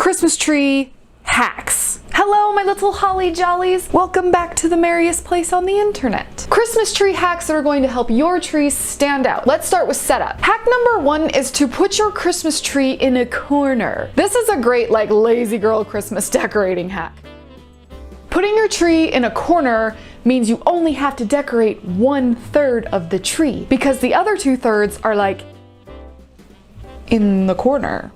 Christmas tree hacks. Hello, my little holly jollies. Welcome back to the merriest place on the internet. Christmas tree hacks that are going to help your tree stand out. Let's start with setup. Hack number 1 is to put your Christmas tree in a corner. This is a great lazy girl Christmas decorating hack. Putting your tree in a corner means you only have to decorate 1/3 of the tree because the other 2/3 are in the corner.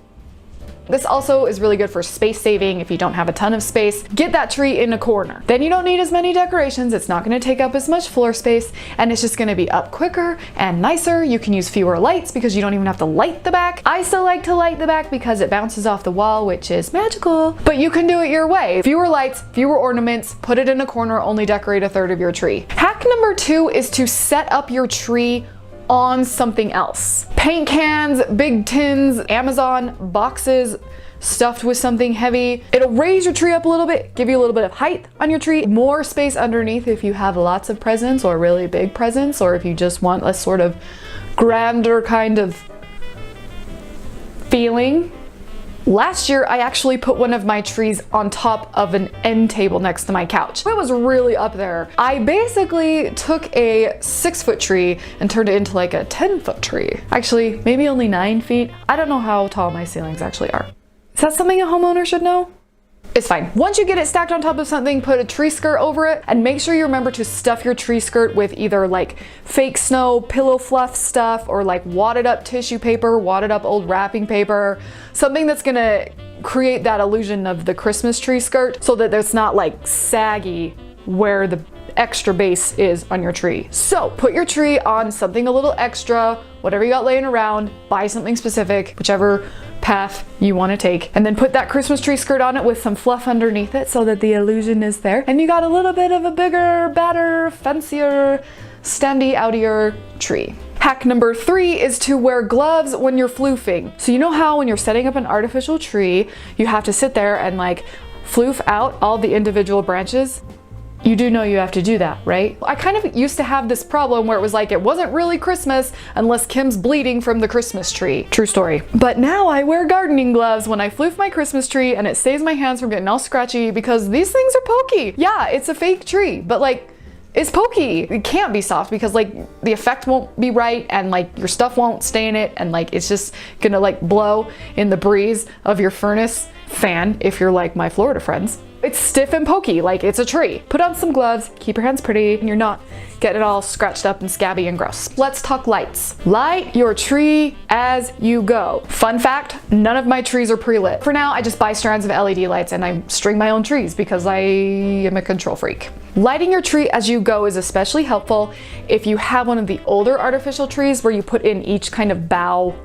This also is really good for space saving if you don't have a ton of space. Get that tree in a corner. Then you don't need as many decorations, it's not going to take up as much floor space, and it's just going to be up quicker and nicer. You can use fewer lights because you don't even have to light the back. I still like to light the back because it bounces off the wall, which is magical. But you can do it your way. Fewer lights, fewer ornaments, put it in a corner, only decorate 1/3 of your tree. Hack number 2 is to set up your tree on something else. Paint cans, big tins, Amazon boxes stuffed with something heavy. It'll raise your tree up a little bit, give you a little bit of height on your tree, more space underneath if you have lots of presents or really big presents, or if you just want a sort of grander kind of feeling. Last year, I actually put one of my trees on top of an end table next to my couch. It was really up there. I basically took a 6-foot tree and turned it into a 10-foot tree. Actually, maybe only 9 feet. I don't know how tall my ceilings actually are. Is that something a homeowner should know? It's fine. Once you get it stacked on top of something, put a tree skirt over it, and make sure you remember to stuff your tree skirt with either fake snow, pillow fluff stuff, or wadded up tissue paper, wadded up old wrapping paper, something that's gonna create that illusion of the Christmas tree skirt so that it's not saggy where the extra base is on your tree. So put your tree on something a little extra, whatever you got laying around, buy something specific, whichever path you want to take, and then put that Christmas tree skirt on it with some fluff underneath it so that the illusion is there, and you got a little bit of a bigger, better, fancier, standy outier tree. Hack number 3 is to wear gloves when you're floofing. So you know how when you're setting up an artificial tree, you have to sit there and floof out all the individual branches? You do know you have to do that, right? I kind of used to have this problem where it was it wasn't really Christmas unless Kim's bleeding from the Christmas tree. True story. But now I wear gardening gloves when I floof my Christmas tree, and it saves my hands from getting all scratchy because these things are pokey. Yeah, it's a fake tree, but it's pokey. It can't be soft because the effect won't be right, and your stuff won't stay in it, and it's just gonna blow in the breeze of your furnace fan if you're like my Florida friends. It's stiff and pokey, it's a tree. Put on some gloves, keep your hands pretty, and you're not getting it all scratched up and scabby and gross. Let's talk lights. Light your tree as you go. Fun fact, none of my trees are pre-lit. For now, I just buy strands of LED lights and I string my own trees because I am a control freak. Lighting your tree as you go is especially helpful if you have one of the older artificial trees where you put in each kind of bough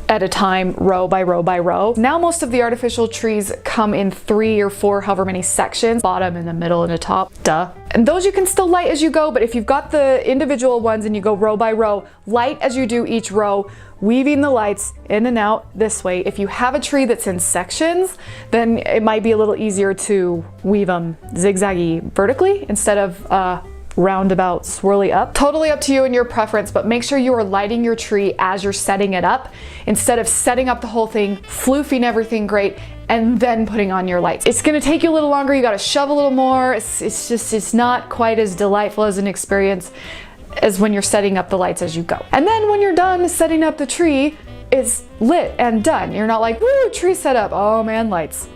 at a time, row by row by row. Now most of the artificial trees come in 3 or 4, however many sections, bottom and the middle and the top, duh. And those you can still light as you go, but if you've got the individual ones and you go row by row, light as you do each row, weaving the lights in and out this way. If you have a tree that's in sections, then it might be a little easier to weave them zigzaggy vertically instead of roundabout swirly up. Totally up to you and your preference, but make sure you are lighting your tree as you're setting it up instead of setting up the whole thing, floofing everything great, and then putting on your lights. It's gonna take you a little longer, you gotta shove a little more, it's not quite as delightful as an experience as when you're setting up the lights as you go. And then when you're done setting up the tree, it's lit and done. You're not woo, tree set up, oh man, lights.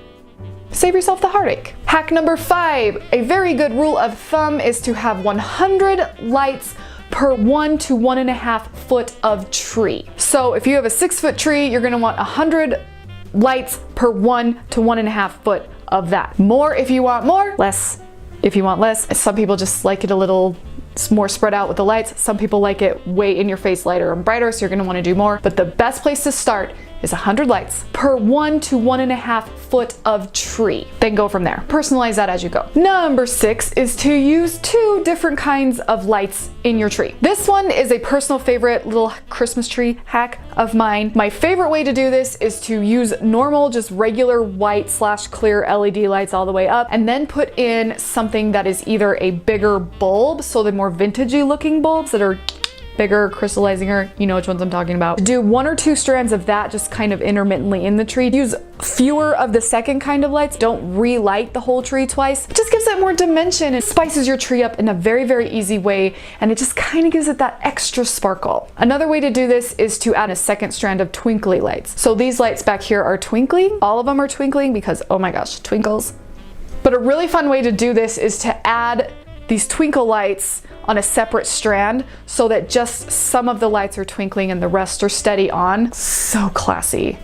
Save yourself the heartache. Hack number 5, a very good rule of thumb is to have 100 lights per 1 to 1.5 foot of tree. So if you have a 6-foot tree, you're gonna want 100 lights per 1 to 1.5 foot of that. More if you want more, less if you want less. Some people just like it a little more spread out with the lights. Some people like it way in your face lighter and brighter, so you're gonna wanna do more. But the best place to start is 100 lights per 1 to 1.5 foot of tree. Then go from there. Personalize that as you go. Number 6 is to use 2 different kinds of lights in your tree. This one is a personal favorite little Christmas tree hack of mine. My favorite way to do this is to use normal, just regular white / clear LED lights all the way up, and then put in something that is either a bigger bulb, so the more vintagey looking bulbs that are bigger, crystallizing, you know which ones I'm talking about. Do 1 or 2 strands of that just kind of intermittently in the tree. Use fewer of the second kind of lights. Don't relight the whole tree twice. It just gives it more dimension and spices your tree up in a very, very easy way, and it just kind of gives it that extra sparkle. Another way to do this is to add a second strand of twinkly lights. So these lights back here are twinkling. All of them are twinkling because, oh my gosh, twinkles. But a really fun way to do this is to add these twinkle lights on a separate strand so that just some of the lights are twinkling and the rest are steady on. So classy.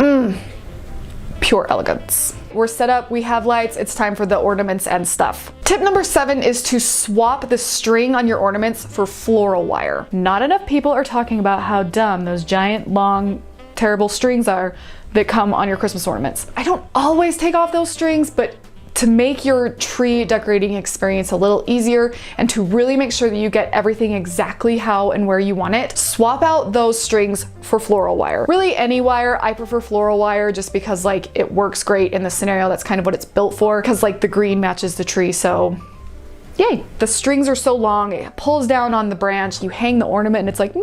Pure elegance. We're set up, we have lights, it's time for the ornaments and stuff. Tip number 7 is to swap the string on your ornaments for floral wire. Not enough people are talking about how dumb those giant, long, terrible strings are that come on your Christmas ornaments. I don't always take off those strings, but to make your tree decorating experience a little easier and to really make sure that you get everything exactly how and where you want it, swap out those strings for floral wire. Really any wire. I prefer floral wire just because like it works great in the scenario. That's kind of what it's built for, because like the green matches the tree, so yay. The strings are so long, it pulls down on the branch, you hang the ornament and it's like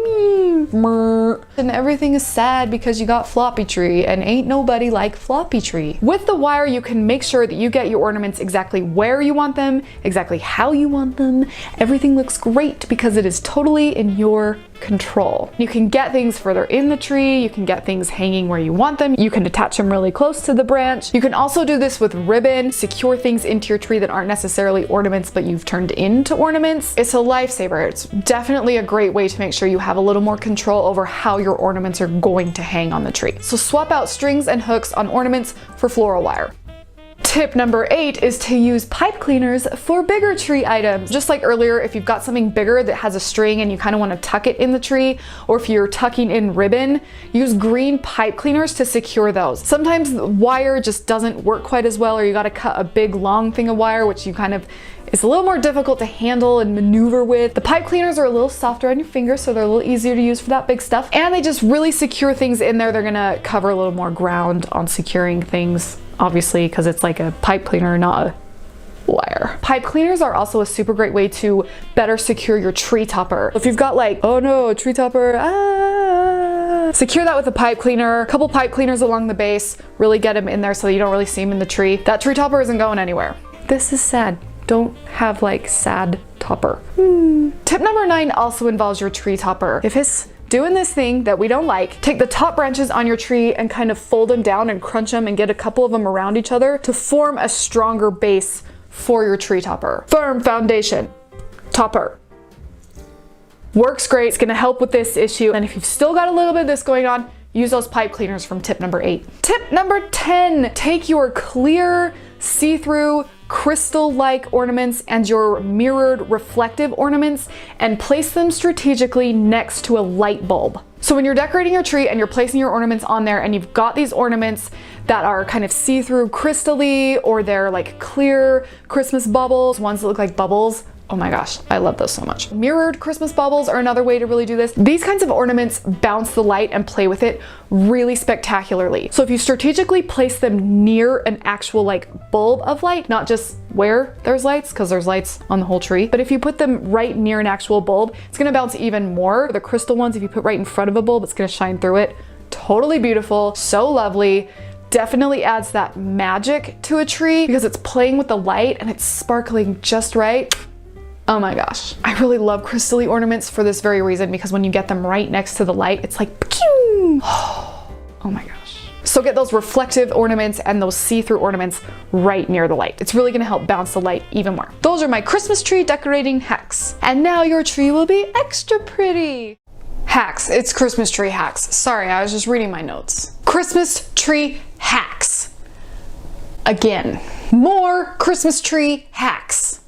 and everything is sad because you got floppy tree, and ain't nobody like floppy tree. With the wire, you can make sure that you get your ornaments exactly where you want them, exactly how you want them. Everything looks great because it is totally in your control. You can get things further in the tree, you can get things hanging where you want them, you can attach them really close to the branch. You can also do this with ribbon, secure things into your tree that aren't necessarily ornaments but you've turned into ornaments. It's a lifesaver. It's definitely a great way to make sure you have a little more control over how your ornaments are going to hang on the tree. So swap out strings and hooks on ornaments for floral wire. Tip number 8 is to use pipe cleaners for bigger tree items. Just like earlier, if you've got something bigger that has a string and you kind of want to tuck it in the tree, or if you're tucking in ribbon, use green pipe cleaners to secure those. Sometimes the wire just doesn't work quite as well, or you got to cut a big long thing of wire, which you kind of it's a little more difficult to handle and maneuver with. The pipe cleaners are a little softer on your fingers, so they're a little easier to use for that big stuff. And they just really secure things in there. They're gonna cover a little more ground on securing things, obviously, because it's like a pipe cleaner, not a wire. Pipe cleaners are also a super great way to better secure your tree topper. If you've got like, oh no, tree topper, secure that with a pipe cleaner, a couple pipe cleaners along the base, really get them in there so that you don't really see them in the tree. That tree topper isn't going anywhere. This is sad. Don't have like sad topper. Tip number 9 also involves your tree topper. If it's doing this thing that we don't like, take the top branches on your tree and kind of fold them down and crunch them and get a couple of them around each other to form a stronger base for your tree topper. Firm foundation. Topper. Works great. It's gonna help with this issue. And if you've still got a little bit of this going on, use those pipe cleaners from tip number 8. Tip number 10, take your clear, see-through, crystal-like ornaments and your mirrored reflective ornaments and place them strategically next to a light bulb. So when you're decorating your tree and you're placing your ornaments on there and you've got these ornaments that are kind of see-through crystal-y, or they're like clear Christmas bubbles, ones that look like bubbles. Oh my gosh, I love those so much. Mirrored Christmas bubbles are another way to really do this. These kinds of ornaments bounce the light and play with it really spectacularly. So if you strategically place them near an actual like bulb of light, not just where there's lights, because there's lights on the whole tree, but if you put them right near an actual bulb, it's gonna bounce even more. The crystal ones, if you put right in front of a bulb, it's gonna shine through it. Totally beautiful, so lovely. Definitely adds that magic to a tree because it's playing with the light and it's sparkling just right. Oh my gosh. I really love crystal-y ornaments for this very reason, because when you get them right next to the light, it's like, pew! Oh my gosh. So get those reflective ornaments and those see-through ornaments right near the light. It's really gonna help bounce the light even more. Those are my Christmas tree decorating hacks. And now your tree will be extra pretty. Hacks, it's Christmas tree hacks. Sorry, I was just reading my notes. Christmas tree hacks. Again, more Christmas tree hacks.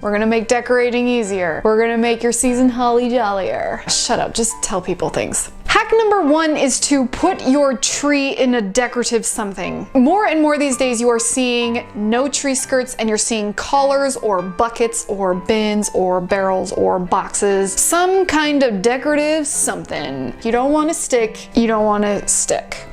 We're gonna make decorating easier. We're gonna make your season holly jollier. Shut up, just tell people things. Hack number 1 is to put your tree in a decorative something. More and more these days you are seeing no tree skirts and you're seeing collars or buckets or bins or barrels or boxes. Some kind of decorative something. You don't want to stick, you don't want to stick.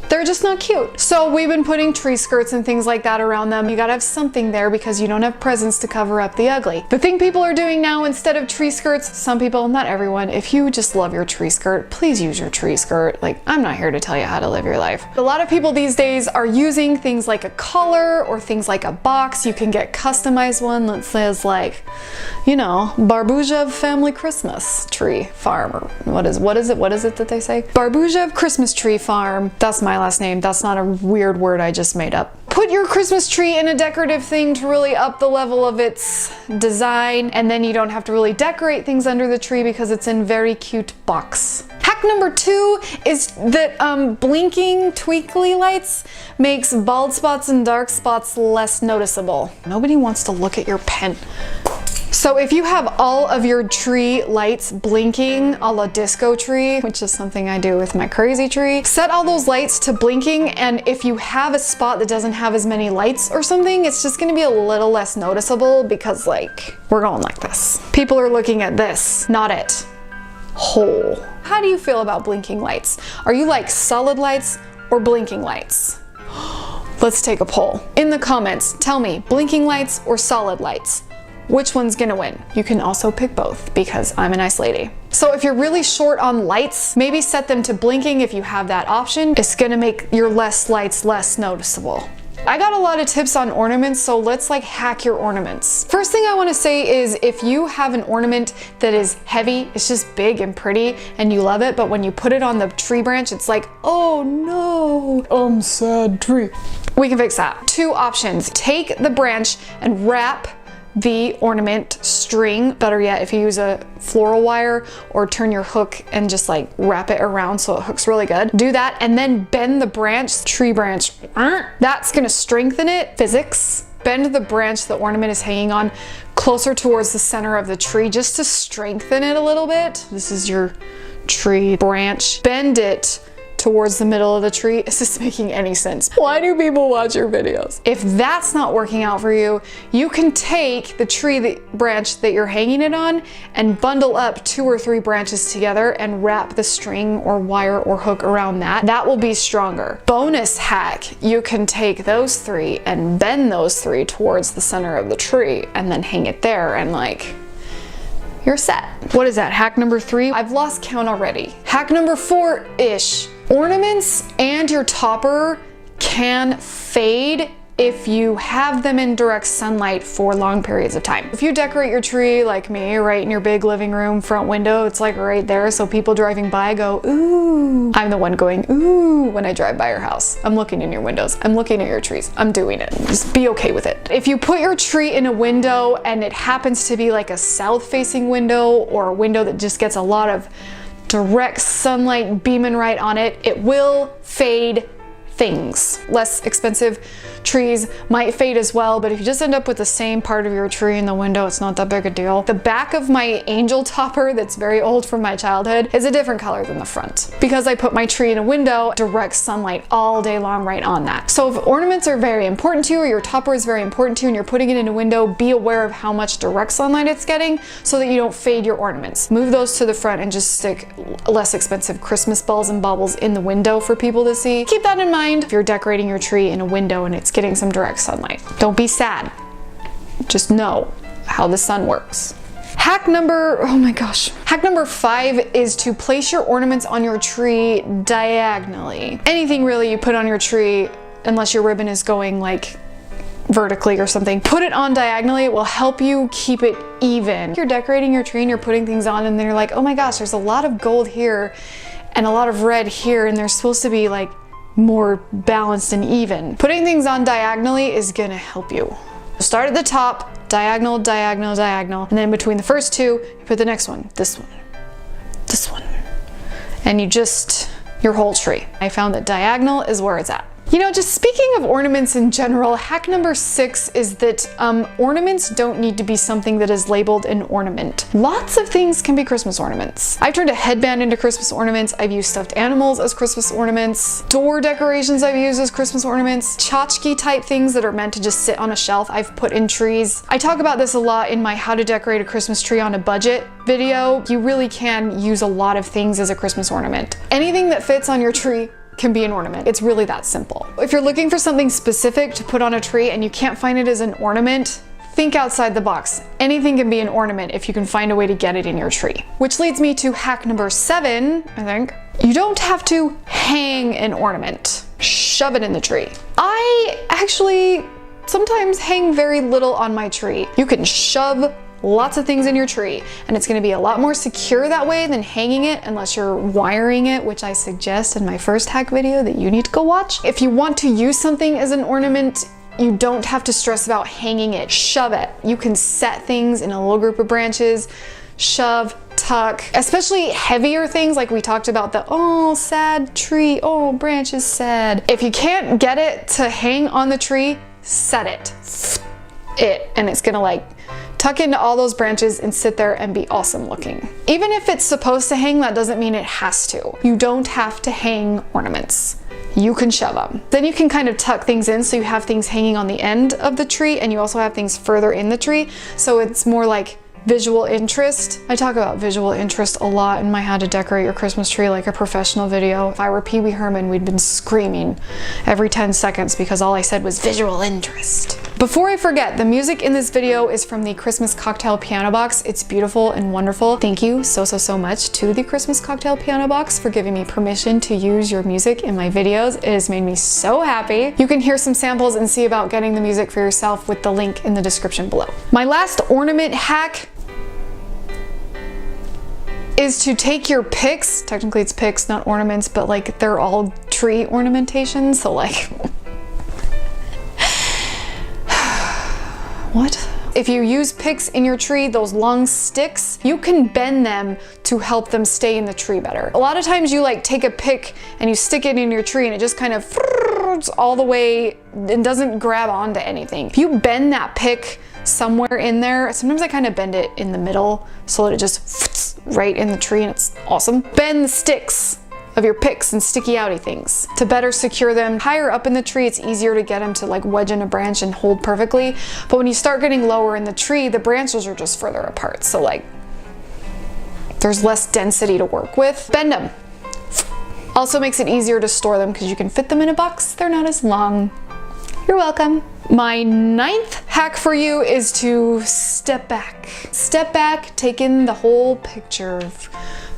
they're just not cute. So we've been putting tree skirts and things like that around them. You gotta have something there because you don't have presents to cover up the ugly. The thing people are doing now instead of tree skirts, some people, not everyone, if you just love your tree skirt, please use your tree skirt. Like, I'm not here to tell you how to live your life. A lot of people these days are using things like a collar or things like a box. You can get customized one that says like, you know, Barbujev Family Christmas Tree Farm, or what is it that they say? Barbujev Christmas Tree Farm. That's my last name. That's not a weird word I just made up. Put your Christmas tree in a decorative thing to really up the level of its design, and then you don't have to really decorate things under the tree because it's in very cute box. Hack number 2 is that blinking twinkly lights makes bald spots and dark spots less noticeable. Nobody wants to look at your pen. So if you have all of your tree lights blinking a la disco tree, which is something I do with my crazy tree, set all those lights to blinking, and if you have a spot that doesn't have as many lights or something, it's just gonna be a little less noticeable because like, we're going like this. People are looking at this, not at whole. How do you feel about blinking lights? Are you like solid lights or blinking lights? Let's take a poll. In the comments, tell me, blinking lights or solid lights? Which one's gonna win? You can also pick both because I'm a nice lady. So if you're really short on lights, maybe set them to blinking if you have that option. It's gonna make your less lights less noticeable. I got a lot of tips on ornaments, so let's like hack your ornaments. First thing I wanna say is if you have an ornament that is heavy, it's just big and pretty and you love it, but when you put it on the tree branch, it's like, oh no, I'm sad tree. We can fix that. 2 options. Take the branch and wrap the ornament string, better yet if you use a floral wire, or turn your hook and just like wrap it around so it hooks really good. Do that and then bend the branch, tree branch. That's gonna strengthen it. Physics. Bend the branch the ornament is hanging on closer towards the center of the tree just to strengthen it a little bit. This is your tree branch. Bend it towards the middle of the tree. Is this making any sense? Why do people watch your videos? If that's not working out for you, you can take the tree branch that you're hanging it on and bundle up 2 or 3 branches together and wrap the string or wire or hook around that. That will be stronger. Bonus hack, you can take those 3 and bend those 3 towards the center of the tree and then hang it there and like, you're set. What is that, hack number 3? I've lost count already. Hack number 4-ish. Ornaments and your topper can fade if you have them in direct sunlight for long periods of time. If you decorate your tree like me, right in your big living room front window, it's like right there, so people driving by go, ooh. I'm the one going, ooh, when I drive by your house. I'm looking in your windows. I'm looking at your trees. I'm doing it. Just be okay with it. If you put your tree in a window and it happens to be like a south-facing window or a window that just gets a lot of direct sunlight beaming right on it, it will fade things. Less expensive trees might fade as well, but if you just end up with the same part of your tree in the window, it's not that big a deal. The back of my angel topper that's very old from my childhood is a different color than the front because I put my tree in a window, direct sunlight all day long right on that. So if ornaments are very important to you or your topper is very important to you and you're putting it in a window, be aware of how much direct sunlight it's getting so that you don't fade your ornaments. Move those to the front and just stick less expensive Christmas balls and baubles in the window for people to see. Keep that in mind if you're decorating your tree in a window and it's getting some direct sunlight. Don't be sad. Just know how the sun works. Hack number 5 is to place your ornaments on your tree diagonally. Anything really you put on your tree, unless your ribbon is going like vertically or something, put it on diagonally. It will help you keep it even. If you're decorating your tree and you're putting things on and then you're like, oh my gosh, there's a lot of gold here and a lot of red here and they're supposed to be like more balanced and even. Putting things on diagonally is gonna help you. Start at the top, diagonal, diagonal, diagonal, and then between the first 2, you put the next one, this one, and you just, your whole tree. I found that diagonal is where it's at. You know, just speaking of ornaments in general, hack number 6 is that ornaments don't need to be something that is labeled an ornament. Lots of things can be Christmas ornaments. I've turned a headband into Christmas ornaments. I've used stuffed animals as Christmas ornaments. Door decorations I've used as Christmas ornaments. Tchotchke type things that are meant to just sit on a shelf I've put in trees. I talk about this a lot in my How to Decorate a Christmas Tree on a Budget video. You really can use a lot of things as a Christmas ornament. Anything that fits on your tree can be an ornament. It's really that simple. If you're looking for something specific to put on a tree and you can't find it as an ornament, think outside the box. Anything can be an ornament if you can find a way to get it in your tree. Which leads me to hack number 7, I think. You don't have to hang an ornament. Shove it in the tree. I actually sometimes hang very little on my tree. You can shove lots of things in your tree, and it's gonna be a lot more secure that way than hanging it, unless you're wiring it, which I suggest in my first hack video that you need to go watch. If you want to use something as an ornament, you don't have to stress about hanging it. Shove it. You can set things in a little group of branches, shove, tuck, especially heavier things like we talked about, the oh sad tree, oh branch is sad. If you can't get it to hang on the tree, set it, and it's gonna like tuck into all those branches and sit there and be awesome looking. Even if it's supposed to hang, that doesn't mean it has to. You don't have to hang ornaments. You can shove them. Then you can kind of tuck things in so you have things hanging on the end of the tree, and you also have things further in the tree, so it's more like visual interest. I talk about visual interest a lot in my How to Decorate Your Christmas Tree Like a Professional video. If I were Pee Wee Herman, we'd been screaming every 10 seconds because all I said was visual interest. Before I forget, the music in this video is from the Christmas Cocktail Piano Box. It's beautiful and wonderful. Thank you so much to the Christmas Cocktail Piano Box for giving me permission to use your music in my videos. It has made me so happy. You can hear some samples and see about getting the music for yourself with the link in the description below. My last ornament hack is to take your picks, technically it's picks, not ornaments, but like they're all tree ornamentation, so like, what? If you use picks in your tree, those long sticks, you can bend them to help them stay in the tree better. A lot of times you like take a pick and you stick it in your tree and it just kind of all the way and doesn't grab onto anything. If you bend that pick somewhere in there, sometimes I kind of bend it in the middle so that it just right in the tree and it's awesome. Bend the sticks of your picks and sticky outy things to better secure them. Higher up in the tree, it's easier to get them to like wedge in a branch and hold perfectly. But when you start getting lower in the tree, the branches are just further apart. So like there's less density to work with. Bend them. Also makes it easier to store them because you can fit them in a box. They're not as long. You're welcome. My 9th hack for you is to step back. Step back, take in the whole picture of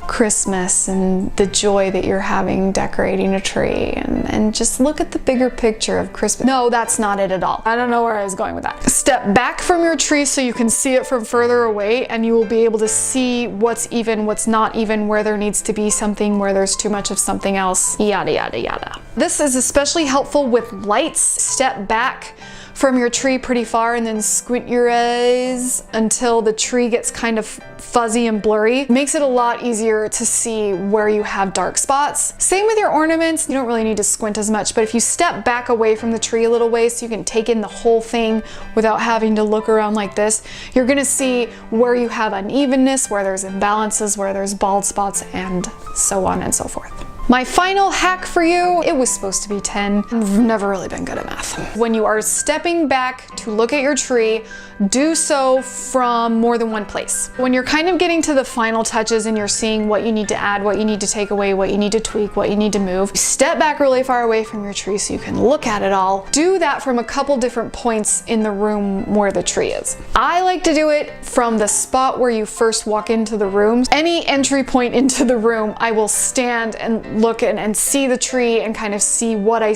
Christmas and the joy that you're having decorating a tree, and just look at the bigger picture of Christmas. No, that's not it at all. I don't know where I was going with that. Step back from your tree so you can see it from further away, and you will be able to see what's even, what's not even, where there needs to be something, where there's too much of something else, yada yada yada. This is especially helpful with lights. Step back from your tree pretty far and then squint your eyes until the tree gets kind of fuzzy and blurry. It makes it a lot easier to see where you have dark spots. Same with your ornaments. You don't really need to squint as much, but if you step back away from the tree a little ways so you can take in the whole thing without having to look around like this, you're gonna see where you have unevenness, where there's imbalances, where there's bald spots, and so on and so forth. My final hack for you, it was supposed to be 10. I've never really been good at math. When you are stepping back to look at your tree, do so from more than one place. When you're kind of getting to the final touches and you're seeing what you need to add, what you need to take away, what you need to tweak, what you need to move, step back really far away from your tree so you can look at it all. Do that from a couple different points in the room where the tree is. I like to do it from the spot where you first walk into the room. Any entry point into the room, I will stand and look and see the tree and kind of see, what I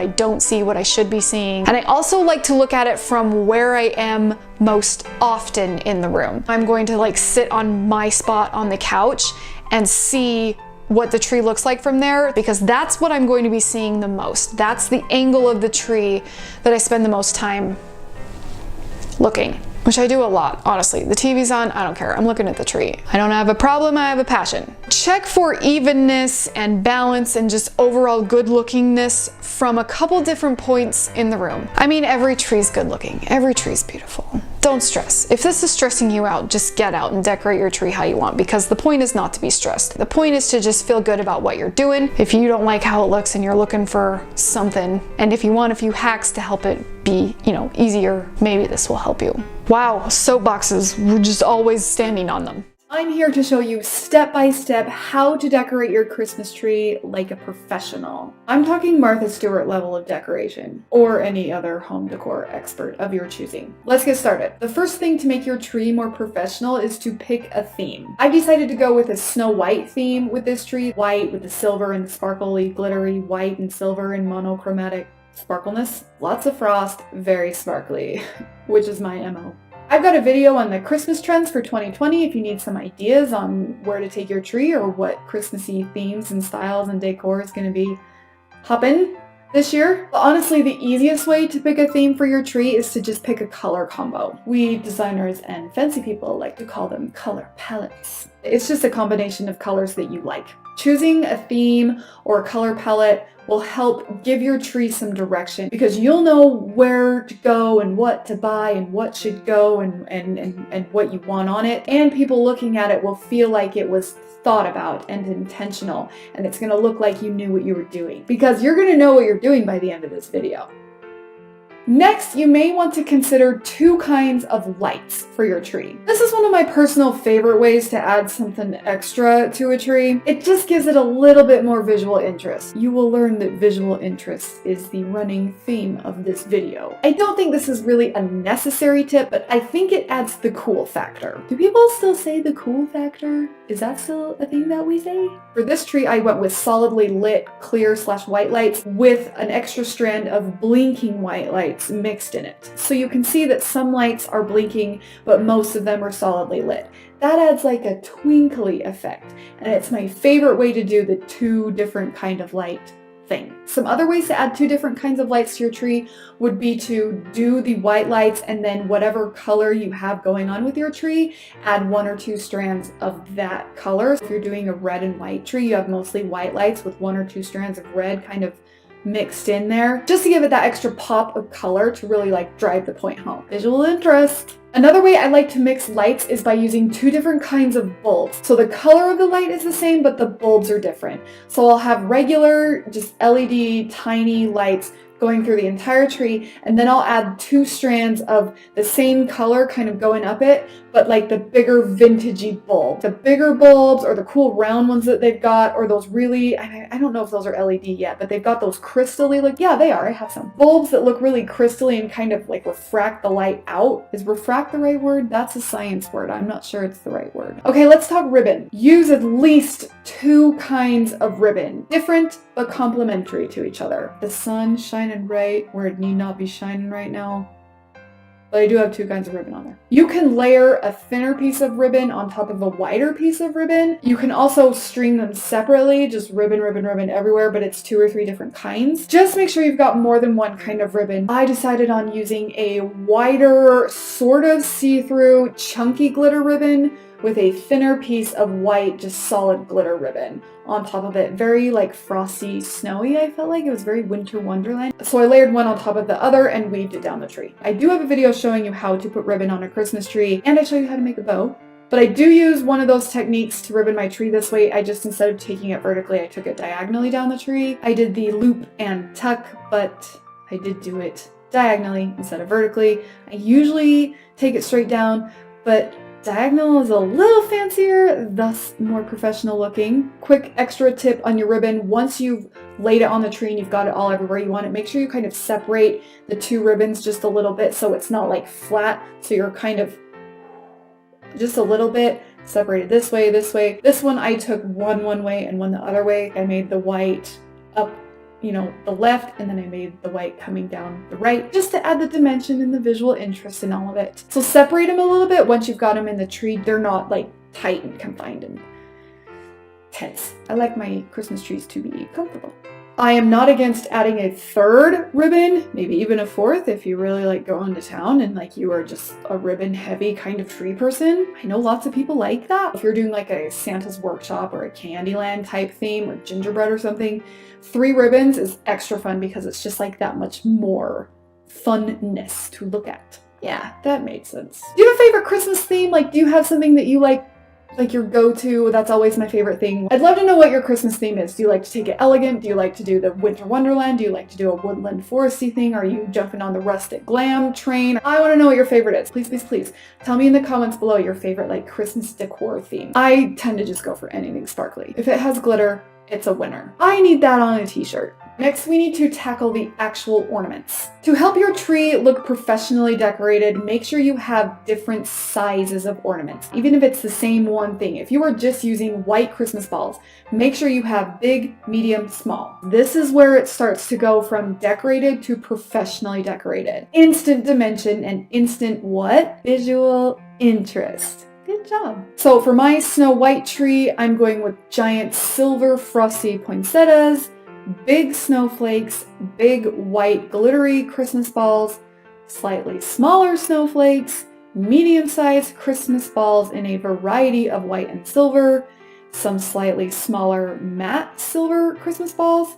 don't see, what I should be seeing. And I also like to look at it from where I am most often in the room. I'm going to like sit on my spot on the couch and see what the tree looks like from there, because that's what I'm going to be seeing the most. That's the angle of the tree that I spend the most time looking. Which I do a lot, honestly. The TV's on, I don't care. I'm looking at the tree. I don't have a problem, I have a passion. Check for evenness and balance and just overall good lookingness from a couple different points in the room. I mean, every tree's good looking. Every tree's beautiful. Don't stress. If this is stressing you out, just get out and decorate your tree how you want, because the point is not to be stressed. The point is to just feel good about what you're doing. If you don't like how it looks and you're looking for something, and if you want a few hacks to help it be, easier, maybe this will help you. Wow, soapboxes, we're just always standing on them. I'm here to show you step by step how to decorate your Christmas tree like a professional. I'm talking Martha Stewart level of decoration, or any other home decor expert of your choosing. Let's get started. The first thing to make your tree more professional is to pick a theme. I decided to go with a Snow White theme with this tree. White with the silver and sparkly, glittery, white and silver and monochromatic sparkleness. Lots of frost, very sparkly, which is my MO. I've got a video on the Christmas trends for 2020 if you need some ideas on where to take your tree or what Christmassy themes and styles and decor is going to be hoppin' this year. But honestly, the easiest way to pick a theme for your tree is to just pick a color combo. We designers and fancy people like to call them color palettes. It's just a combination of colors that you like. Choosing a theme or a color palette will help give your tree some direction because you'll know where to go and what to buy and what should go and what you want on it. And people looking at it will feel like it was thought about and intentional, and it's going to look like you knew what you were doing because you're going to know what you're doing by the end of this video. Next, you may want to consider two kinds of lights for your tree. This is one of my personal favorite ways to add something extra to a tree. It just gives it a little bit more visual interest. You will learn that visual interest is the running theme of this video. I don't think this is really a necessary tip, but I think it adds the cool factor. Do people still say the cool factor? Is that still a thing that we say? For this tree, I went with solidly lit clear/white lights with an extra strand of blinking white lights mixed in it. So you can see that some lights are blinking, but most of them are solidly lit. That adds like a twinkly effect, and it's my favorite way to do the two different kind of light thing. Some other ways to add two different kinds of lights to your tree would be to do the white lights and then whatever color you have going on with your tree, add one or two strands of that color. If you're doing a red and white tree, you have mostly white lights with one or two strands of red kind of mixed in there, just to give it that extra pop of color to really like drive the point home. Visual interest. Another way I like to mix lights is by using two different kinds of bulbs. So the color of the light is the same, but the bulbs are different. So I'll have regular, just LED tiny lights going through the entire tree, and then I'll add two strands of the same color kind of going up it, but like the bigger vintagey bulb. The bigger bulbs or the cool round ones that they've got, or those really, I don't know if those are LED yet, but they've got those crystally, like, yeah, they are, I have some. Bulbs that look really crystally and kind of like refract the light out. Is refract the right word? That's a science word. I'm not sure it's the right word. Okay, let's talk ribbon. Use at least two kinds of ribbon. Different, but complementary to each other. The sun shining bright where it need not be shining right now. But I do have two kinds of ribbon on there. You can layer a thinner piece of ribbon on top of a wider piece of ribbon. You can also string them separately, just ribbon, ribbon, ribbon everywhere, but it's two or three different kinds. Just make sure you've got more than one kind of ribbon. I decided on using a wider, sort of see-through, chunky glitter ribbon with a thinner piece of white, just solid glitter ribbon on top of it. Very like frosty, snowy, I felt like. It was very winter wonderland. So I layered one on top of the other and weaved it down the tree. I do have a video showing you how to put ribbon on a Christmas tree, and I show you how to make a bow. But I do use one of those techniques to ribbon my tree this way. I just, instead of taking it vertically, I took it diagonally down the tree. I did the loop and tuck, but I did do it diagonally instead of vertically. I usually take it straight down, but diagonal is a little fancier, thus more professional looking. Quick extra tip on your ribbon: once you've laid it on the tree and you've got it all everywhere you want it, make sure you kind of separate the two ribbons just a little bit so it's not like flat, so you're kind of just a little bit separated this way, this way. This one I took one way and one the other way. I made the white up, the left, and then I made the white coming down the right, just to add the dimension and the visual interest in all of it. So separate them a little bit once you've got them in the tree. They're not like tight and confined and tense. I like my Christmas trees to be comfortable. I am not against adding a third ribbon, maybe even a fourth if you really like going to town and like you are just a ribbon heavy kind of tree person. I know lots of people like that. If you're doing like a Santa's Workshop or a Candyland type theme with gingerbread or something, 3 ribbons is extra fun because it's just like that much more funness to look at. Yeah, that made sense. Do you have a favorite Christmas theme? Like, do you have something that you like like your go-to. That's always my favorite thing. I'd love to know what your Christmas theme is. Do you like to take it elegant? Do you like to do the winter wonderland? Do you like to do a woodland foresty thing? Are you jumping on the rustic glam train? I want to know what your favorite is. Please, please, please tell me in the comments below your favorite like Christmas decor theme. I tend to just go for anything sparkly. If it has glitter, it's a winner. I need that on a t-shirt. Next, we need to tackle the actual ornaments. To help your tree look professionally decorated, make sure you have different sizes of ornaments, even if it's the same one thing. If you are just using white Christmas balls, make sure you have big, medium, small. This is where it starts to go from decorated to professionally decorated. Instant dimension and instant what? Visual interest. Good job. So for my Snow White tree, I'm going with giant silver frosty poinsettias, big snowflakes, big white glittery Christmas balls, slightly smaller snowflakes, medium-sized Christmas balls in a variety of white and silver, some slightly smaller matte silver Christmas balls,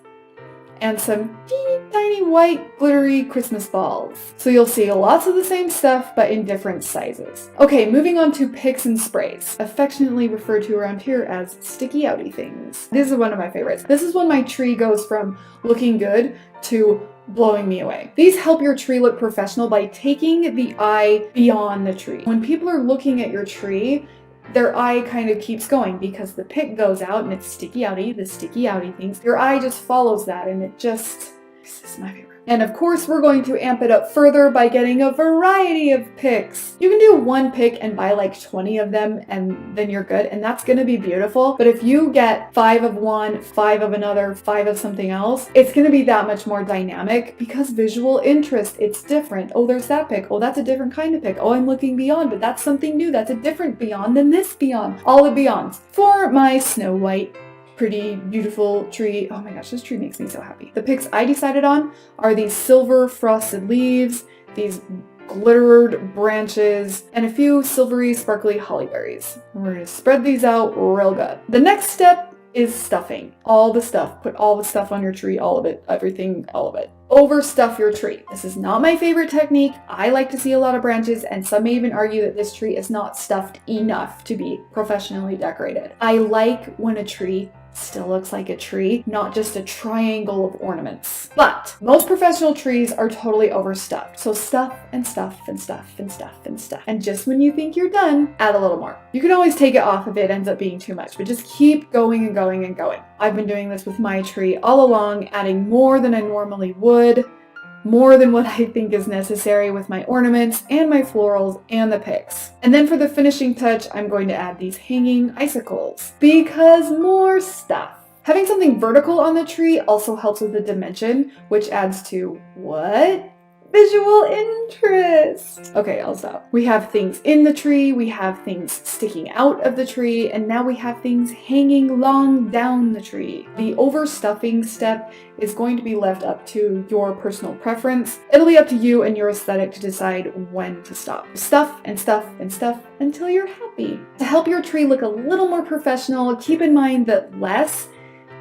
and some teeny tiny white glittery Christmas balls. So you'll see lots of the same stuff, but in different sizes. Okay, moving on to picks and sprays, affectionately referred to around here as sticky outy things. This is one of my favorites. This is when my tree goes from looking good to blowing me away. These help your tree look professional by taking the eye beyond the tree. When people are looking at your tree, their eye kind of keeps going because the pick goes out and it's sticky outy, the sticky outy things. Your eye just follows that and this is my favorite. And of course, we're going to amp it up further by getting a variety of picks. You can do one pick and buy like 20 of them and then you're good, and that's gonna be beautiful. But if you get 5 of one, 5 of another, 5 of something else, it's gonna be that much more dynamic because visual interest, it's different. Oh, there's that pick. Oh, that's a different kind of pick. Oh, I'm looking beyond, but that's something new. That's a different beyond than this beyond. All the beyonds. For my Snow White pretty beautiful tree. Oh my gosh, this tree makes me so happy. The picks I decided on are these silver frosted leaves, these glittered branches, and a few silvery sparkly holly berries. We're gonna spread these out real good. The next step is stuffing. All the stuff. Put all the stuff on your tree, all of it, everything, all of it. Overstuff your tree. This is not my favorite technique. I like to see a lot of branches, and some may even argue that this tree is not stuffed enough to be professionally decorated. I like when a tree still looks like a tree, not just a triangle of ornaments. But most professional trees are totally overstuffed. So stuff and stuff and stuff and stuff and stuff. And just when you think you're done, add a little more. You can always take it off if it ends up being too much, but just keep going and going and going. I've been doing this with my tree all along, adding more than I normally would, more than what I think is necessary with my ornaments and my florals and the picks. And then for the finishing touch, I'm going to add these hanging icicles because more stuff. Having something vertical on the tree also helps with the dimension, which adds to what? Visual interest. Okay, I'll stop. We have things in the tree, we have things sticking out of the tree, and now we have things hanging long down the tree. The overstuffing step is going to be left up to your personal preference. It'll be up to you and your aesthetic to decide when to stop. Stuff and stuff and stuff until you're happy. To help your tree look a little more professional, keep in mind that less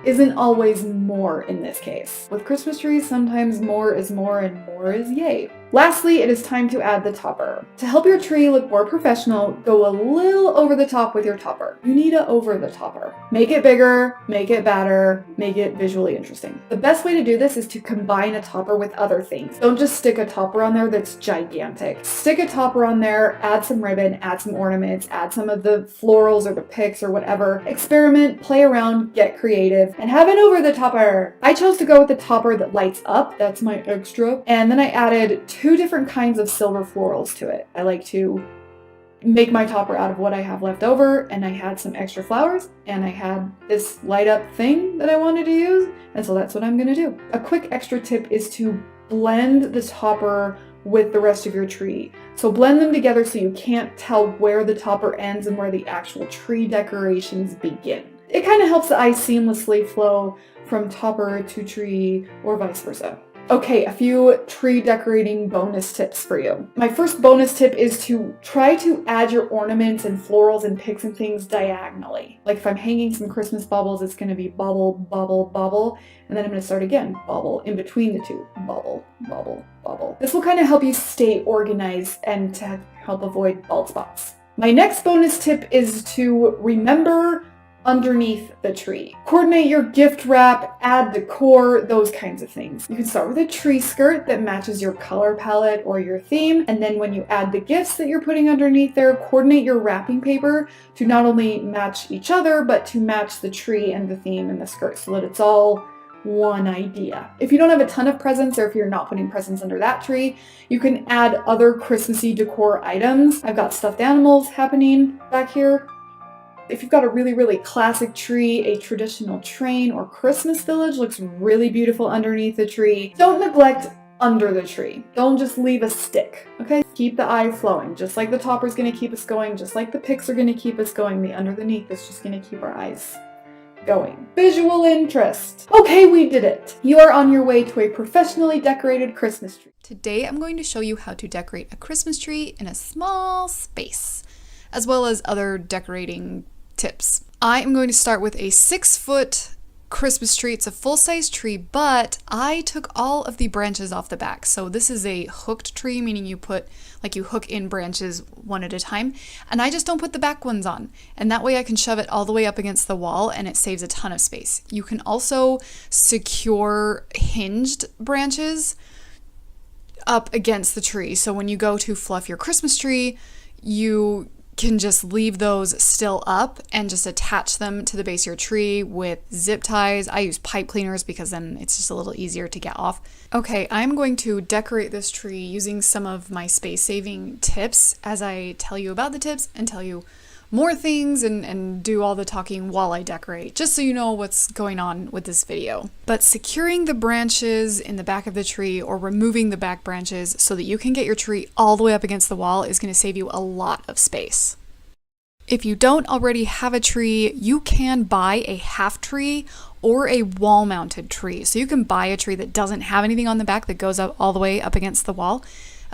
isn't always more in this case. With Christmas trees, sometimes more is more and more is yay. Lastly, it is time to add the topper. To help your tree look more professional, go a little over the top with your topper. You need a over the topper. Make it bigger, make it badder, make it visually interesting. The best way to do this is to combine a topper with other things. Don't just stick a topper on there that's gigantic. Stick a topper on there, add some ribbon, add some ornaments, add some of the florals or the picks or whatever. Experiment, play around, get creative, and have an over the topper. I chose to go with the topper that lights up. That's my extra. And then I added 2 different kinds of silver florals to it. I like to make my topper out of what I have left over, and I had some extra flowers, and I had this light up thing that I wanted to use, and so that's what I'm gonna do. A quick extra tip is to blend the topper with the rest of your tree. So blend them together so you can't tell where the topper ends and where the actual tree decorations begin. It kind of helps the eye seamlessly flow from topper to tree or vice versa. Okay, a few tree decorating bonus tips for you. My first bonus tip is to try to add your ornaments and florals and picks and things diagonally. Like if I'm hanging some Christmas baubles, it's going to be bauble, bauble, bauble, and then I'm going to start again, bauble, in between the two, bauble, bauble, bauble. This will kind of help you stay organized and to help avoid bald spots. My next bonus tip is to remember underneath the tree. Coordinate your gift wrap, add decor, those kinds of things. You can start with a tree skirt that matches your color palette or your theme, and then when you add the gifts that you're putting underneath there, coordinate your wrapping paper to not only match each other, but to match the tree and the theme and the skirt so that it's all one idea. If you don't have a ton of presents, or if you're not putting presents under that tree, you can add other Christmassy decor items. I've got stuffed animals happening back here. If you've got a really classic tree, a traditional train or Christmas village looks really beautiful underneath the tree. Don't neglect under the tree. Don't just leave a stick, okay? Keep the eye flowing. Just like the topper's gonna keep us going, just like the picks are gonna keep us going, the underneath is just gonna keep our eyes going. Visual interest. Okay, we did it. You are on your way to a professionally decorated Christmas tree. Today I'm going to show you how to decorate a Christmas tree in a small space, as well as other decorating tips. I am going to start with a 6-foot Christmas tree. It's a full-size tree, but I took all of the branches off the back. So this is a hooked tree, meaning you hook in branches one at a time, and I just don't put the back ones on. And that way I can shove it all the way up against the wall and it saves a ton of space. You can also secure hinged branches up against the tree. So when you go to fluff your Christmas tree, you can just leave those still up and just attach them to the base of your tree with zip ties. I use pipe cleaners because then it's just a little easier to get off. Okay, I'm going to decorate this tree using some of my space-saving tips as I tell you about the tips and tell you more things and do all the talking while I decorate, just so you know what's going on with this video. But securing the branches in the back of the tree or removing the back branches so that you can get your tree all the way up against the wall is going to save you a lot of space. If you don't already have a tree, you can buy a half tree or a wall-mounted tree. So you can buy a tree that doesn't have anything on the back that goes up all the way up against the wall.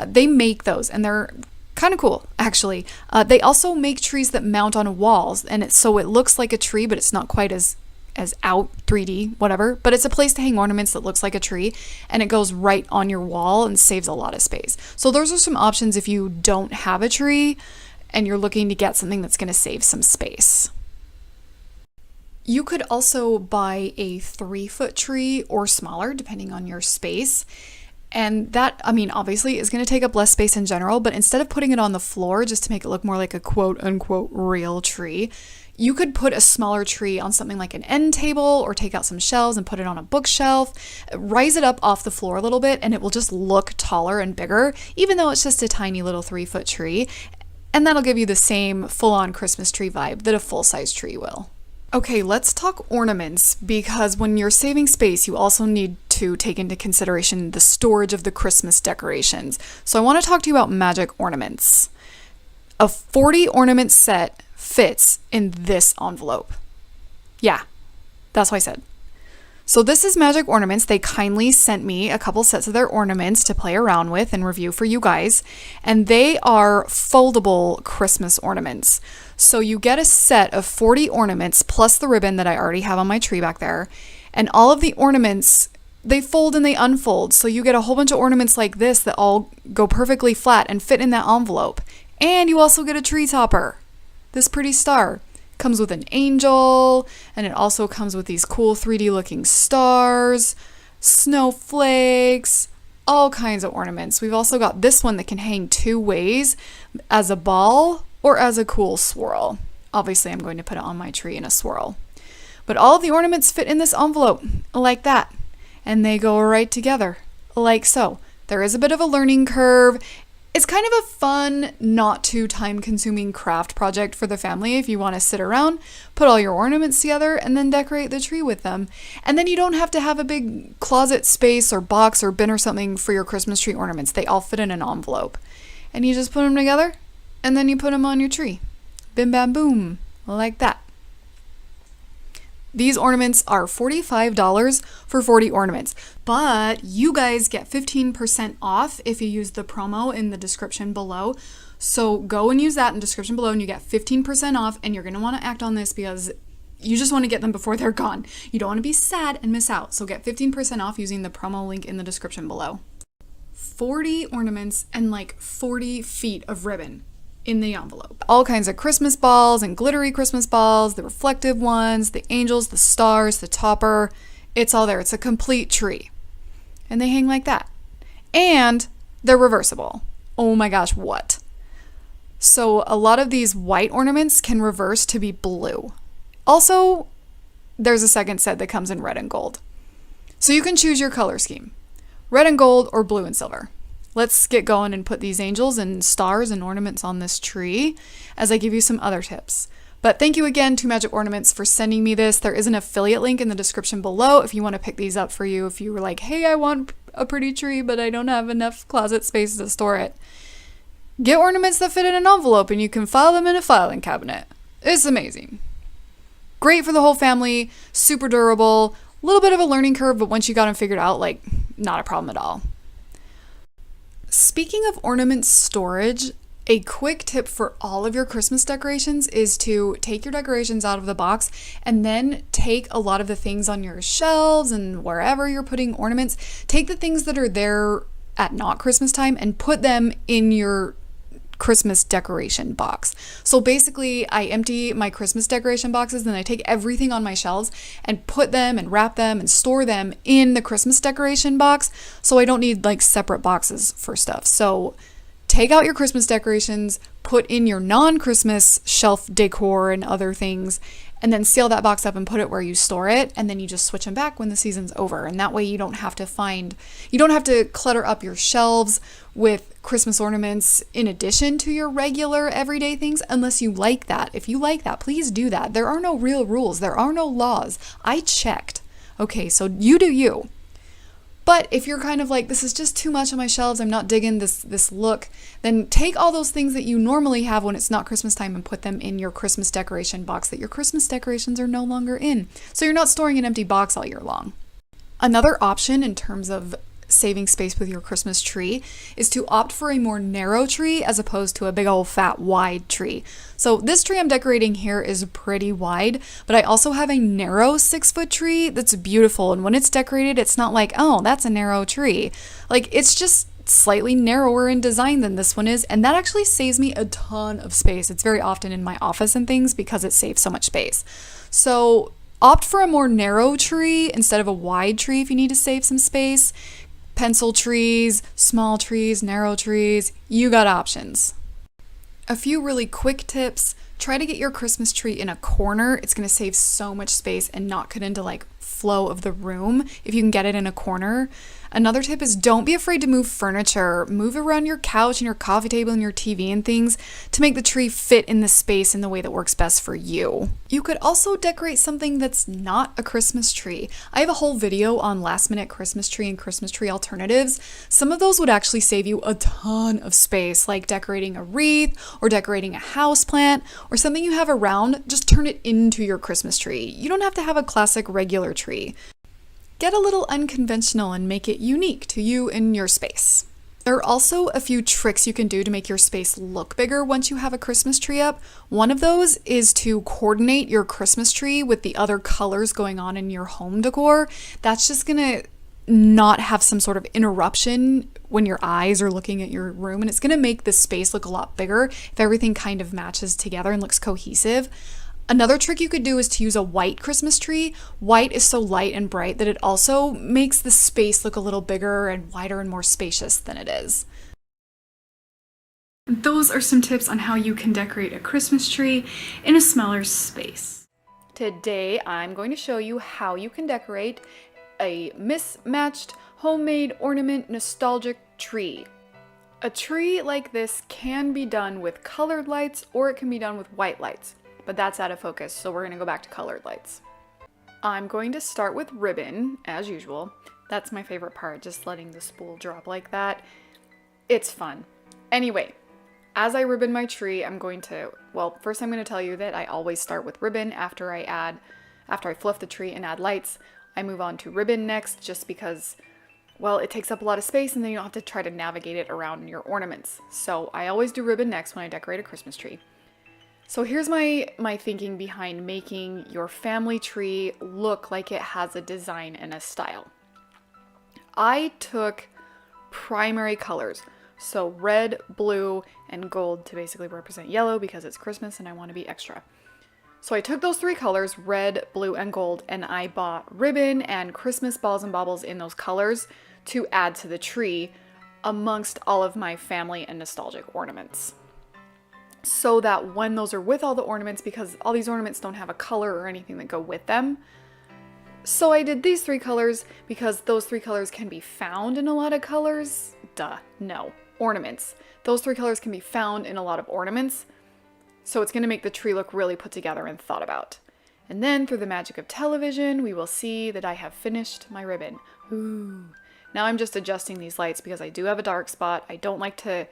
They make those and they're kind of cool, actually. They also make trees that mount on walls, and so it looks like a tree, but it's not quite as out 3D, whatever. But it's a place to hang ornaments that looks like a tree, and it goes right on your wall and saves a lot of space. So those are some options if you don't have a tree and you're looking to get something that's going to save some space. You could also buy a 3-foot tree or smaller, depending on your space. And that, obviously is going to take up less space in general, but instead of putting it on the floor just to make it look more like a quote unquote real tree, you could put a smaller tree on something like an end table or take out some shelves and put it on a bookshelf, rise it up off the floor a little bit, and it will just look taller and bigger, even though it's just a tiny little 3-foot tree. And that'll give you the same full-on Christmas tree vibe that a full-size tree will. Okay, let's talk ornaments, because when you're saving space, you also need to take into consideration the storage of the Christmas decorations. So I want to talk to you about magic ornaments. A 40 ornament set fits in this envelope. Yeah, that's what I said. So this is Magic Ornaments. They kindly sent me a couple sets of their ornaments to play around with and review for you guys. And they are foldable Christmas ornaments. So you get a set of 40 ornaments plus the ribbon that I already have on my tree back there. And all of the ornaments, they fold and they unfold. So you get a whole bunch of ornaments like this that all go perfectly flat and fit in that envelope. And you also get a tree topper, this pretty star. Comes with an angel, and it also comes with these cool 3D looking stars, snowflakes, all kinds of ornaments. We've also got this one that can hang 2 ways, as a ball or as a cool swirl. Obviously, I'm going to put it on my tree in a swirl. But all of the ornaments fit in this envelope like that, and they go right together like so. There is a bit of a learning curve. It's kind of a fun, not too time-consuming craft project for the family if you want to sit around, put all your ornaments together, and then decorate the tree with them. And then you don't have to have a big closet space or box or bin or something for your Christmas tree ornaments. They all fit in an envelope. And you just put them together, and then you put them on your tree. Bim bam boom, like that. These ornaments are $45 for 40 ornaments, but you guys get 15% off if you use the promo in the description below. So go and use that in the description below and you get 15% off, and you're going to want to act on this because you just want to get them before they're gone. You don't want to be sad and miss out. So get 15% off using the promo link in the description below. 40 ornaments and like 40 feet of ribbon in the envelope. All kinds of Christmas balls and glittery Christmas balls, the reflective ones, the angels, the stars, the topper. It's all there. It's a complete tree. And they hang like that. And they're reversible. Oh my gosh, what? So a lot of these white ornaments can reverse to be blue. Also, there's a second set that comes in red and gold. So you can choose your color scheme. Red and gold or blue and silver. Let's get going and put these angels and stars and ornaments on this tree as I give you some other tips. But thank you again to Magic Ornaments for sending me this. There is an affiliate link in the description below if you want to pick these up for you. If you were like, hey, I want a pretty tree, but I don't have enough closet space to store it. Get ornaments that fit in an envelope and you can file them in a filing cabinet. It's amazing. Great for the whole family, super durable, a little bit of a learning curve, but once you got them figured out, like, not a problem at all. Speaking of ornament storage, a quick tip for all of your Christmas decorations is to take your decorations out of the box and then take a lot of the things on your shelves and wherever you're putting ornaments, take the things that are there at not Christmas time and put them in your Christmas decoration box. So basically, I empty my Christmas decoration boxes and I take everything on my shelves and put them and wrap them and store them in the Christmas decoration box. So I don't need like separate boxes for stuff. So take out your Christmas decorations, put in your non-Christmas shelf decor and other things, and then seal that box up and put it where you store it. And then you just switch them back when the season's over. And that way you don't have to clutter up your shelves with Christmas ornaments in addition to your regular everyday things, unless you like that. If you like that, please do that. There are no real rules. There are no laws. I checked. Okay, so you do you. But if you're kind of like, this is just too much on my shelves, I'm not digging this look, then take all those things that you normally have when it's not Christmas time and put them in your Christmas decoration box that your Christmas decorations are no longer in. So you're not storing an empty box all year long. Another option in terms of saving space with your Christmas tree is to opt for a more narrow tree as opposed to a big old fat wide tree. So this tree I'm decorating here is pretty wide, but I also have a narrow 6-foot tree that's beautiful, and when it's decorated it's not like, oh, that's a narrow tree. Like, it's just slightly narrower in design than this one is, and that actually saves me a ton of space. It's very often in my office and things because it saves so much space. So opt for a more narrow tree instead of a wide tree if you need to save some space. Pencil trees, small trees, narrow trees, you got options. A few really quick tips. Try to get your Christmas tree in a corner. It's going to save so much space and not cut into like flow of the room if you can get it in a corner. Another tip is don't be afraid to move furniture. Move around your couch and your coffee table and your TV and things to make the tree fit in the space in the way that works best for you. You could also decorate something that's not a Christmas tree. I have a whole video on last minute Christmas tree and Christmas tree alternatives. Some of those would actually save you a ton of space, like decorating a wreath or decorating a house plant or something you have around. Just turn it into your Christmas tree. You don't have to have a classic regular tree. Get a little unconventional and make it unique to you and your space. There are also a few tricks you can do to make your space look bigger once you have a Christmas tree up. One of those is to coordinate your Christmas tree with the other colors going on in your home decor. That's just gonna not have some sort of interruption when your eyes are looking at your room, and it's gonna make the space look a lot bigger if everything kind of matches together and looks cohesive. Another trick you could do is to use a white Christmas tree. White is so light and bright that it also makes the space look a little bigger and wider and more spacious than it is. Those are some tips on how you can decorate a Christmas tree in a smaller space. Today, I'm going to show you how you can decorate a mismatched, homemade ornament nostalgic tree. A tree like this can be done with colored lights or it can be done with white lights. But that's out of focus, so we're going to go back to colored lights. I'm going to start with ribbon, as usual. That's my favorite part, just letting the spool drop like that. It's fun. Anyway, as I ribbon my tree, first I'm going to tell you that I always start with ribbon after I fluff the tree and add lights. I move on to ribbon next, just because, well, it takes up a lot of space and then you don't have to try to navigate it around your ornaments. So I always do ribbon next when I decorate a Christmas tree. So here's my thinking behind making your family tree look like it has a design and a style. I took primary colors. So red, blue, and gold to basically represent yellow because it's Christmas and I want to be extra. So I took those 3 colors, red, blue, and gold, and I bought ribbon and Christmas balls and baubles in those colors to add to the tree amongst all of my family and nostalgic ornaments. So that when those are with all the ornaments, because all these ornaments don't have a color or anything that go with them. So I did these 3 colors because those 3 colors can be found in a lot of colors. Ornaments. Those 3 colors can be found in a lot of ornaments. So it's going to make the tree look really put together and thought about. And then through the magic of television, we will see that I have finished my ribbon. Ooh. Now I'm just adjusting these lights because I do have a dark spot. I don't like to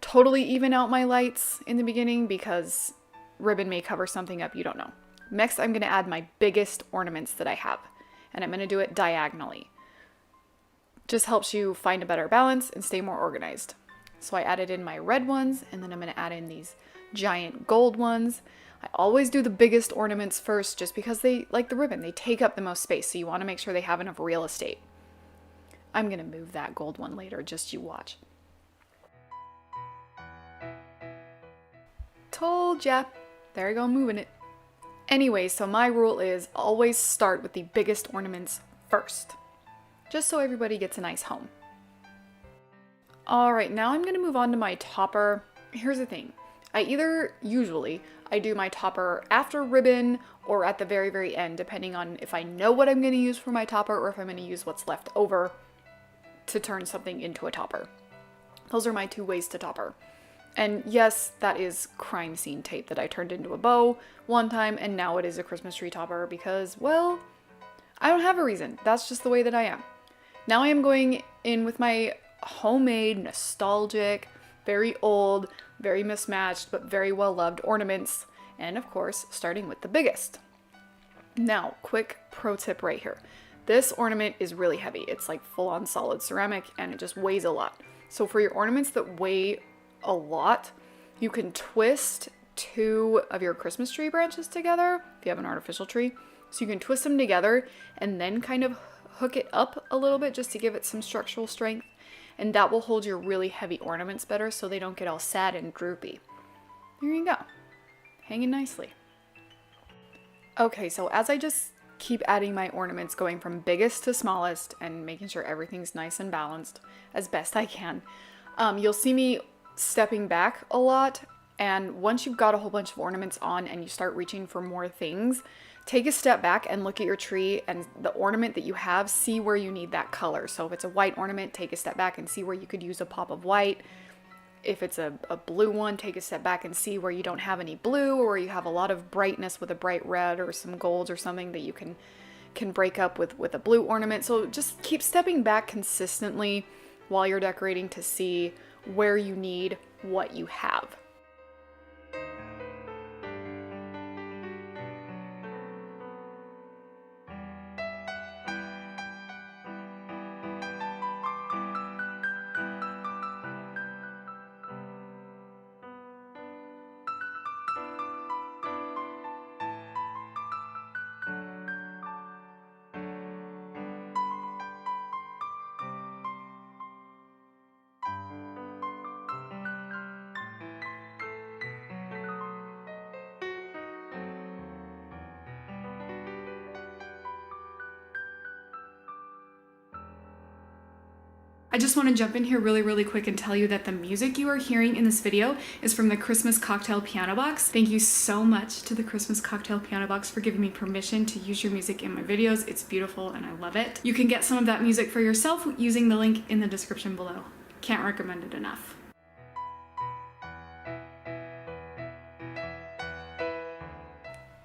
totally even out my lights in the beginning because ribbon may cover something up you don't know. Next, I'm going to add my biggest ornaments that I have, and I'm going to do it diagonally. Just helps you find a better balance and stay more organized. So I added in my red ones, and then I'm going to add in these giant gold ones. I always do the biggest ornaments first just because they, like the ribbon, they take up the most space, so you want to make sure they have enough real estate. I'm going to move that gold one later, just you watch. Told ya. There you go, moving it. Anyway, so my rule is always start with the biggest ornaments first, just so everybody gets a nice home. Alright, now I'm going to move on to my topper. Here's the thing. I do my topper after ribbon or at the very, very end, depending on if I know what I'm going to use for my topper or if I'm going to use what's left over to turn something into a topper. Those are my 2 ways to topper. And yes, that is crime scene tape that I turned into a bow one time, and now it is a Christmas tree topper because, well, I don't have a reason. That's just the way that I am. Now I am going in with my homemade, nostalgic, very old, very mismatched, but very well-loved ornaments, and of course, starting with the biggest. Now, quick pro tip right here. This ornament is really heavy. It's like full-on solid ceramic, and it just weighs a lot. So for your ornaments that weigh a lot, you can twist 2 of your Christmas tree branches together, if you have an artificial tree. So you can twist them together and then kind of hook it up a little bit just to give it some structural strength. And that will hold your really heavy ornaments better so they don't get all sad and droopy. There you go. Hanging nicely. Okay, so as I just keep adding my ornaments, going from biggest to smallest and making sure everything's nice and balanced as best I can, you'll see me stepping back a lot. And once you've got a whole bunch of ornaments on and you start reaching for more things, take a step back and look at your tree and the ornament that you have, see where you need that color. So if it's a white ornament, take a step back and see where you could use a pop of white. If it's a blue one, take a step back and see where you don't have any blue, or you have a lot of brightness with a bright red or some golds or something that you can break up with a blue ornament. So just keep stepping back consistently while you're decorating to see where you need what you have. I just want to jump in here really quick and tell you that the music you are hearing in this video is from the Christmas Cocktail Piano Box. Thank you so much to the Christmas Cocktail Piano Box for giving me permission to use your music in my videos. It's beautiful and I love it. You can get some of that music for yourself using the link in the description below. Can't recommend it enough.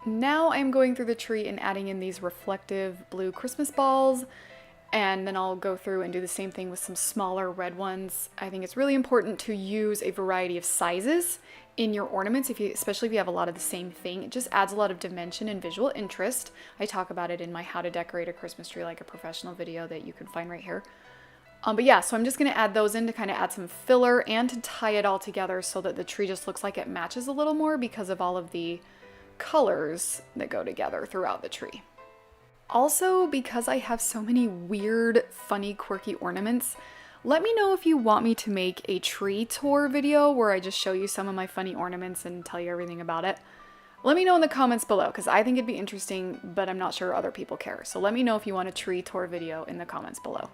Now I'm going through the tree and adding in these reflective blue Christmas balls. And then I'll go through and do the same thing with some smaller red ones. I think it's really important to use a variety of sizes in your ornaments, especially if you have a lot of the same thing. It just adds a lot of dimension and visual interest. I talk about it in my How to Decorate a Christmas Tree Like a Professional video that you can find right here. But yeah, so I'm just going to add those in to kind of add some filler and to tie it all together so that the tree just looks like it matches a little more because of all of the colors that go together throughout the tree. Also, because I have so many weird, funny, quirky ornaments, Let me know if you want me to make a tree tour video where I just show you some of my funny ornaments and tell you everything about it. Let me know in the comments below, because I think it'd be interesting, but I'm not sure other people care. So let me know if you want a tree tour video in the comments below.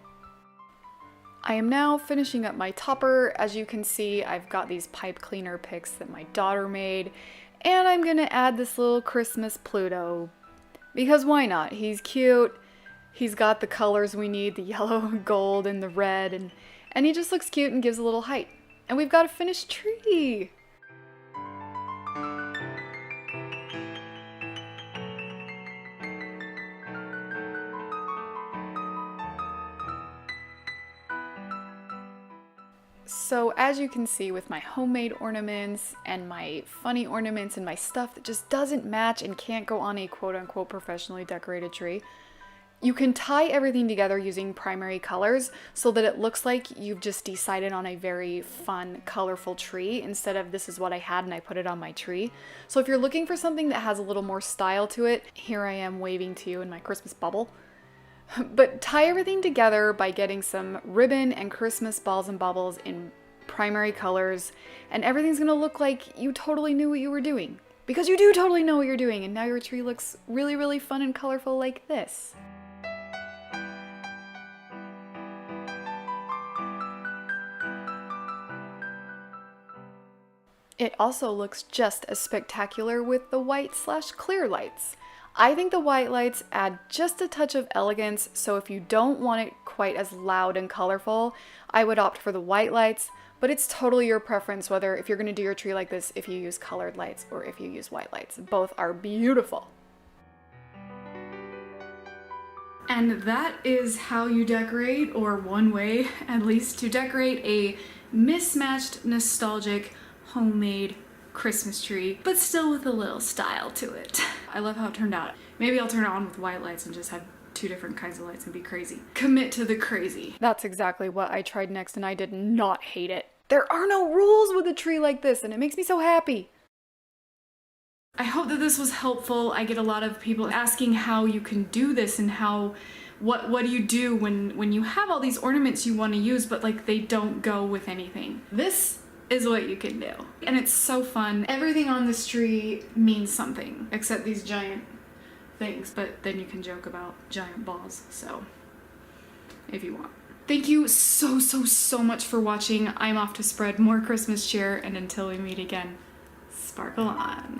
I am now finishing up my topper. As you can see, I've got these pipe cleaner picks that my daughter made, and I'm gonna add this little Christmas Pluto, because why not? He's cute, he's got the colors we need, the yellow, gold, and the red, and he just looks cute and gives a little height. And we've got a finished tree! So as you can see with my homemade ornaments and my funny ornaments and my stuff that just doesn't match and can't go on a quote-unquote professionally decorated tree, you can tie everything together using primary colors so that it looks like you've just decided on a very fun, colorful tree instead of this is what I had and I put it on my tree. So if you're looking for something that has a little more style to it, here I am waving to you in my Christmas bubble. But tie everything together by getting some ribbon and Christmas balls and bubbles in primary colors, and everything's gonna look like you totally knew what you were doing. Because you do totally know what you're doing, and now your tree looks really, really fun and colorful like this. It also looks just as spectacular with the white/clear lights. I think the white lights add just a touch of elegance, so if you don't want it quite as loud and colorful, I would opt for the white lights, but it's totally your preference whether if you're going to do your tree like this, if you use colored lights or if you use white lights. Both are beautiful. And that is how you decorate, or one way at least, to decorate a mismatched, nostalgic, homemade Christmas tree, but still with a little style to it. I love how it turned out. Maybe I'll turn it on with white lights and just have two different kinds of lights and be crazy. Commit to the crazy. That's exactly what I tried next and I did not hate it. There are no rules with a tree like this and it makes me so happy. I hope that this was helpful. I get a lot of people asking how you can do this and what do you do when you have all these ornaments you want to use but like they don't go with anything. This is what you can do. And it's so fun. Everything on this tree means something, except these giant things, but then you can joke about giant balls, so if you want. Thank you so much for watching. I'm off to spread more Christmas cheer, and until we meet again, sparkle on.